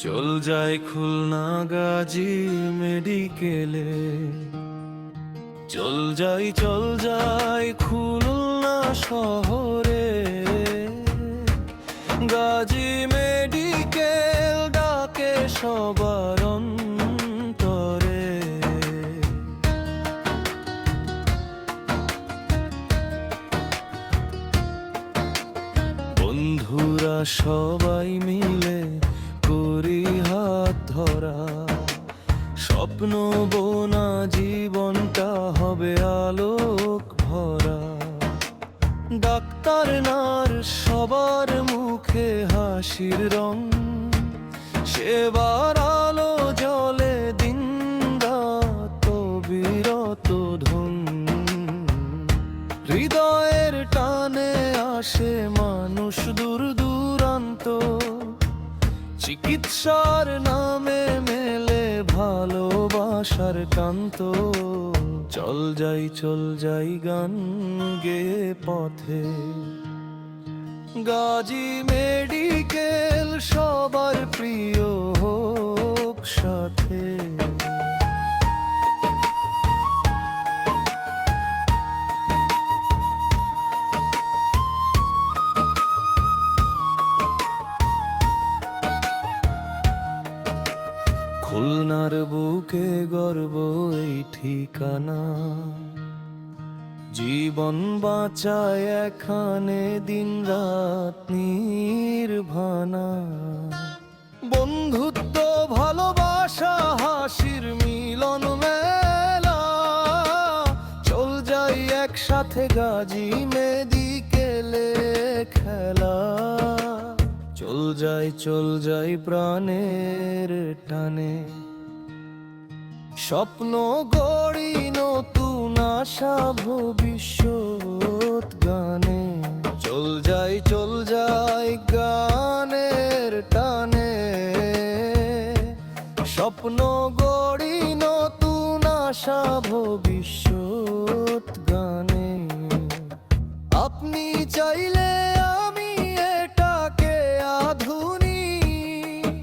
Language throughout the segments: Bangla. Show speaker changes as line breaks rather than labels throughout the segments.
চল যাই খুলনা গাজী মেডিকেলে, চল যাই খুলনা শহরে। গাজী মেডিকেল ডাকে সবার অন্তরে। বন্ধুরা সবাই মিলে করি হাত ধরা, স্বপ্ন বোনা জীবনটা হবে আলোক ভরা। ডাক্তার নার্স সবার মুখে হাসির রং, সেবার আলো জলে দিন রাত বিরত ধন। হৃদয়ের টানে আসে মানুষ দূর দূরান্ত, চিকিৎসার নামে মেলে ভালোবাসার কান্ত। চল যাই গান গেয়ে পথে, গাজী মেডিকেল সবার প্রিয় হোক সাথে। খুলনার বুকে গর্ব এই ঠিকানা, জীবন বাঁচায় এখানে দিন রাত নির্ভানা। বন্ধুত্ব ভালোবাসা হাসির মিলন মেলা, চল যাই একসাথে গাজী মেডিকেলে খেলা। চল যাই প্রাণের টানে, স্বপ্ন গড়ি নতুন আশা ভবিষ্যৎ গানে। চল যাই গানের টানে, স্বপ্ন গড়ি নতুন আশা ভবিষ্যৎ গানে। আপনি চাইলে আমি এটাকে আধুনিক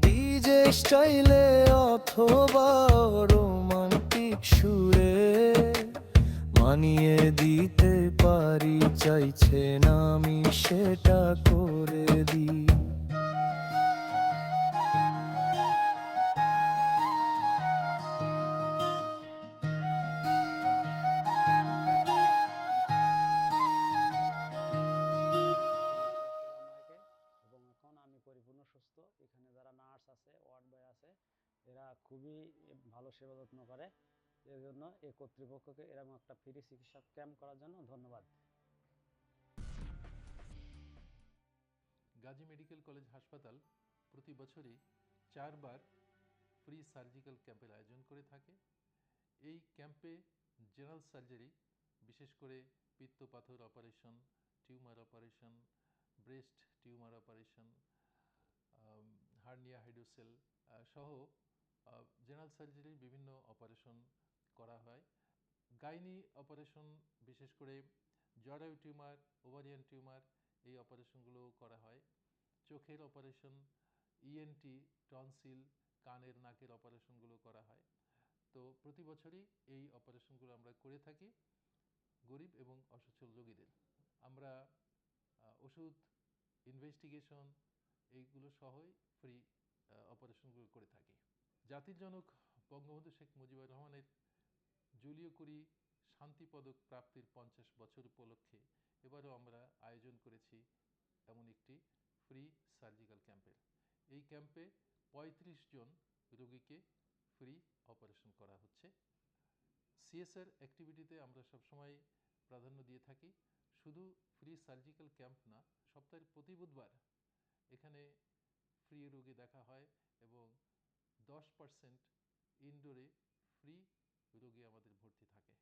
ডিজে স্টাইলে অথবা রোমান্টিক সুরে মানিয়ে দিতে পারি, চাইছেন আমি সেটা করে দিই।
এবং এখন আমি পরিপূর্ণ সুস্থ। এখানে যারা নার্স আছে, ওয়ার্ড বয় আছে, এরা খুবই ভালো সেবা যত্ন করে। এর জন্য এই কর্তৃপক্ষকে এরকম একটা ফ্রি চিকিৎসা ক্যাম্প করার জন্য ধন্যবাদ।
গাজী মেডিকেল কলেজ হাসপাতাল প্রতি বছরই 4 বার ফ্রি সার্জিক্যাল ক্যাম্পের আয়োজন করে থাকে। এই ক্যাম্পে জেনারেল সার্জারি, বিশেষ করে পিত্ত পাথর operation, tumour operation, breast tumour operation, hernia hydrocele সহ জেনারেল সার্জারির বিভিন্ন অপারেশন করা হয়। গাইনি অপারেশন, বিশেষ করে জরায়ু টিউমার, ওভারিয়ান টিউমার, এই অপারেশনগুলো করা হয়। চোখের অপারেশন, ইএনটি, টনসিল, কানের নাকের অপারেশনগুলো করা হয়। তো প্রতি বছরই এই অপারেশনগুলো আমরা করে থাকি গরিব এবং অসচ্ছল রোগীদের। আমরা ওষুধ, ইনভেস্টিগেশন এইগুলো সহই ফ্রি অপারেশনগুলো করে থাকি। জাতির জনক বঙ্গবন্ধু শেখ মুজিবুর রহমানের জুলিও কুরি শান্তি পদক প্রাপ্তির 50 বছর উপলক্ষে এবারও আমরা আয়োজন করেছি এমন একটি ফ্রি সার্জিক্যাল ক্যাম্পের। এই ক্যাম্পে 35 জন রোগীকে ফ্রি অপারেশন করা হচ্ছে। সিএসআর অ্যাক্টিভিটিতে আমরা সবসময় প্রাধান্য দিয়ে থাকি। শুধু ফ্রি সার্জিক্যাল ক্যাম্প না, সপ্তাহের প্রতি বুধবার এখানে ফ্রি রোগী দেখা হয় এবং 10% ইনডোরে ফ্রি রোগী আমাদের ভর্তি থাকে।